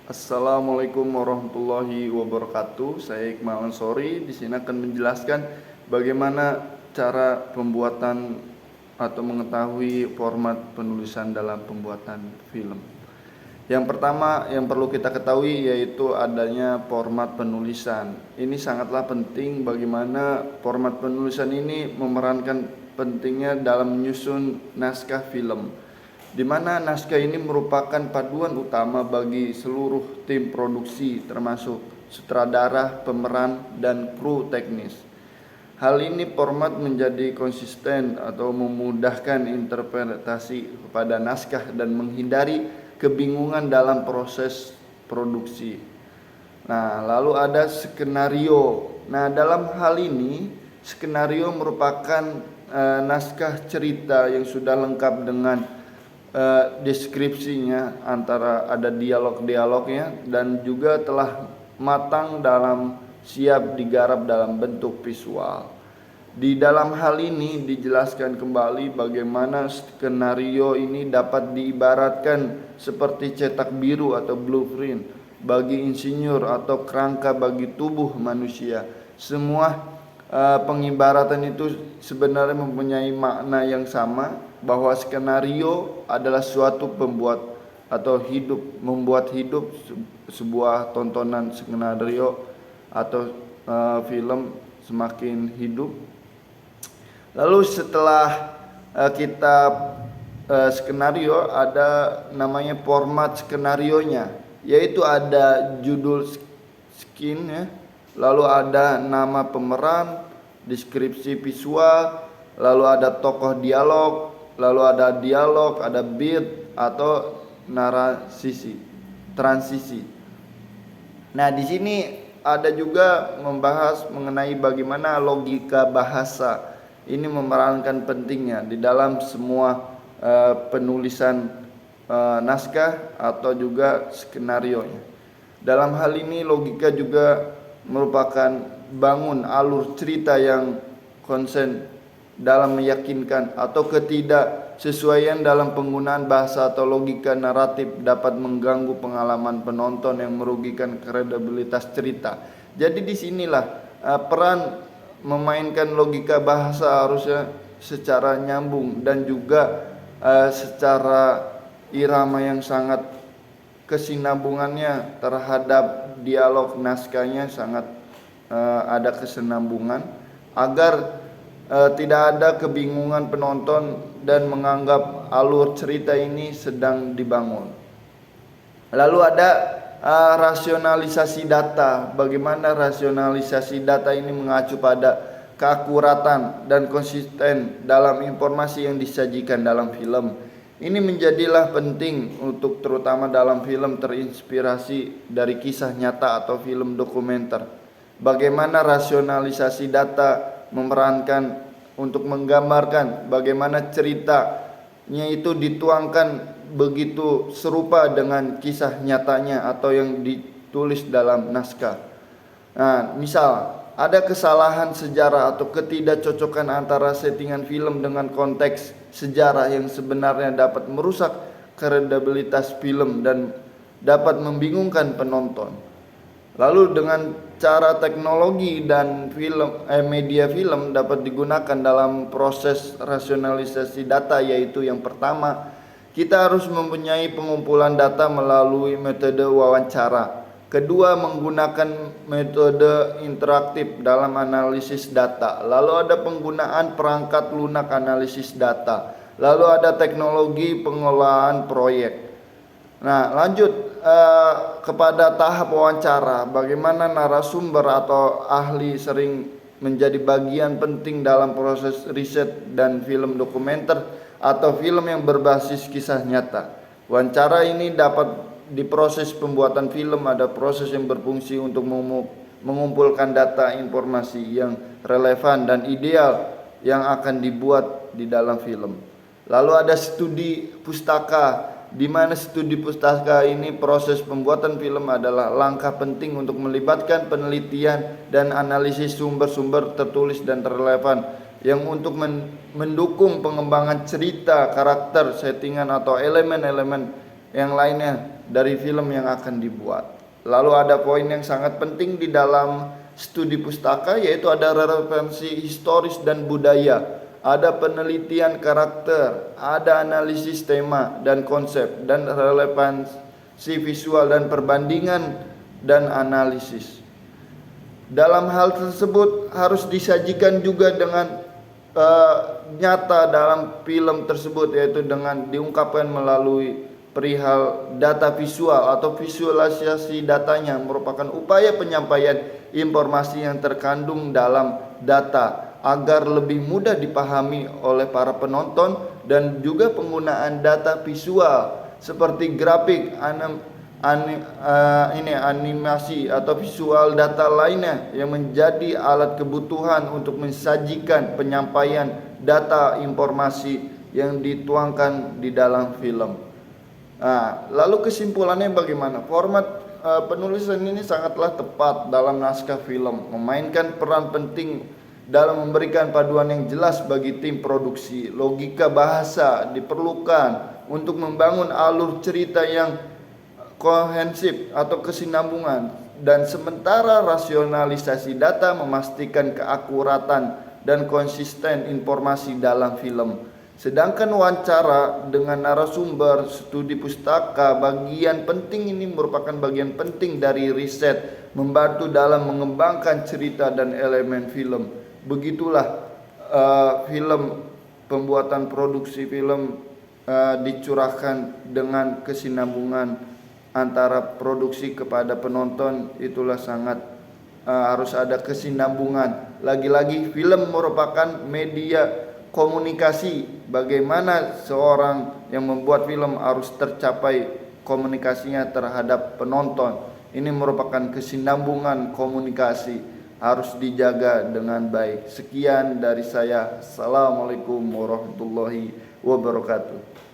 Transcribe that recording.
Assalamualaikum warahmatullahi wabarakatuh. Saya Iqmal Ansori. Di sini akan menjelaskan bagaimana cara pembuatan atau mengetahui format penulisan dalam pembuatan film. Yang pertama yang perlu kita ketahui yaitu adanya format penulisan. Ini sangatlah penting, bagaimana format penulisan ini memerankan pentingnya dalam menyusun naskah film, di mana naskah ini merupakan paduan utama bagi seluruh tim produksi termasuk sutradara, pemeran, dan kru teknis. Hal ini format menjadi konsisten atau memudahkan interpretasi kepada naskah dan menghindari kebingungan dalam proses produksi. Nah, lalu ada skenario. Nah, dalam hal ini skenario merupakan naskah cerita yang sudah lengkap dengan deskripsinya, antara ada dialog-dialognya dan juga telah matang dalam siap digarap dalam bentuk visual. Di dalam hal ini dijelaskan kembali bagaimana skenario ini dapat diibaratkan seperti cetak biru atau blueprint bagi insinyur atau kerangka bagi tubuh manusia. Semua pengibaratan itu sebenarnya mempunyai makna yang sama, bahwa skenario adalah suatu pembuat atau membuat hidup sebuah tontonan skenario atau film semakin hidup. Lalu setelah kita skenario, ada namanya format skenarionya, yaitu ada judul skin ya, lalu ada nama pemeran, deskripsi visual, lalu ada tokoh dialog, lalu ada dialog, ada beat atau narasi, transisi. Nah, di sini ada juga membahas mengenai bagaimana logika bahasa ini memerankan pentingnya di dalam semua penulisan naskah atau juga skenario-nya. Dalam hal ini logika juga merupakan bangun alur cerita yang konsen dalam meyakinkan, atau ketidaksesuaian dalam penggunaan bahasa atau logika naratif dapat mengganggu pengalaman penonton yang merugikan kredibilitas cerita. Jadi disinilah peran memainkan logika bahasa harusnya secara nyambung dan juga secara irama yang sangat kesinambungannya terhadap dialog naskahnya sangat ada kesinambungan, agar tidak ada kebingungan penonton dan menganggap alur cerita ini sedang dibangun. Lalu ada rasionalisasi data. Bagaimana rasionalisasi data ini mengacu pada keakuratan dan konsisten dalam informasi yang disajikan dalam film. Ini menjadilah penting untuk terutama dalam film terinspirasi dari kisah nyata atau film dokumenter. Bagaimana rasionalisasi data memerankan untuk menggambarkan bagaimana ceritanya itu dituangkan begitu serupa dengan kisah nyatanya atau yang ditulis dalam naskah. Nah, misal ada kesalahan sejarah atau ketidakcocokan antara settingan film dengan konteks sejarah yang sebenarnya dapat merusak kredibilitas film dan dapat membingungkan penonton. Lalu dengan cara teknologi dan media film dapat digunakan dalam proses rasionalisasi data, yaitu yang pertama, kita harus mempunyai pengumpulan data melalui metode wawancara. Kedua, menggunakan metode interaktif dalam analisis data. Lalu ada penggunaan perangkat lunak analisis data. Lalu ada teknologi pengolahan proyek. Nah, lanjut kepada tahap wawancara. Bagaimana narasumber atau ahli sering menjadi bagian penting dalam proses riset dan film dokumenter atau film yang berbasis kisah nyata. Wawancara ini dapat di proses pembuatan film, ada proses yang berfungsi untuk mengumpulkan data informasi yang relevan dan ideal yang akan dibuat di dalam film. Lalu ada studi pustaka, di mana studi pustaka ini proses pembuatan film adalah langkah penting untuk melibatkan penelitian dan analisis sumber-sumber tertulis dan relevan yang untuk mendukung pengembangan cerita, karakter, settingan atau elemen-elemen yang lainnya dari film yang akan dibuat. Lalu ada poin yang sangat penting di dalam studi pustaka, yaitu ada relevansi historis dan budaya, ada penelitian karakter, ada analisis tema dan konsep, dan relevansi visual dan perbandingan dan analisis. Dalam hal tersebut harus disajikan juga dengan nyata dalam film tersebut, yaitu dengan diungkapkan melalui perihal data visual atau visualisasi datanya, merupakan upaya penyampaian informasi yang terkandung dalam data agar lebih mudah dipahami oleh para penonton, dan juga penggunaan data visual seperti grafik, animasi atau visual data lainnya yang menjadi alat kebutuhan untuk mensajikan penyampaian data informasi yang dituangkan di dalam film. Nah, lalu kesimpulannya bagaimana? Format penulisan ini sangatlah tepat dalam naskah film, memainkan peran penting dalam memberikan paduan yang jelas bagi tim produksi. Logika bahasa diperlukan untuk membangun alur cerita yang kohensif atau kesinambungan, dan sementara rasionalisasi data memastikan keakuratan dan konsisten informasi dalam film. Sedangkan wawancara dengan narasumber, studi pustaka, bagian penting ini merupakan bagian penting dari riset, membantu dalam mengembangkan cerita dan elemen film. Begitulah film, pembuatan produksi film dicurahkan dengan kesinambungan antara produksi kepada penonton. Itulah sangat harus ada kesinambungan. Lagi-lagi film merupakan media komunikasi. Bagaimana seorang yang membuat film harus tercapai komunikasinya terhadap penonton. Ini merupakan kesinambungan komunikasi, harus dijaga dengan baik. Sekian dari saya. Assalamualaikum warahmatullahi wabarakatuh.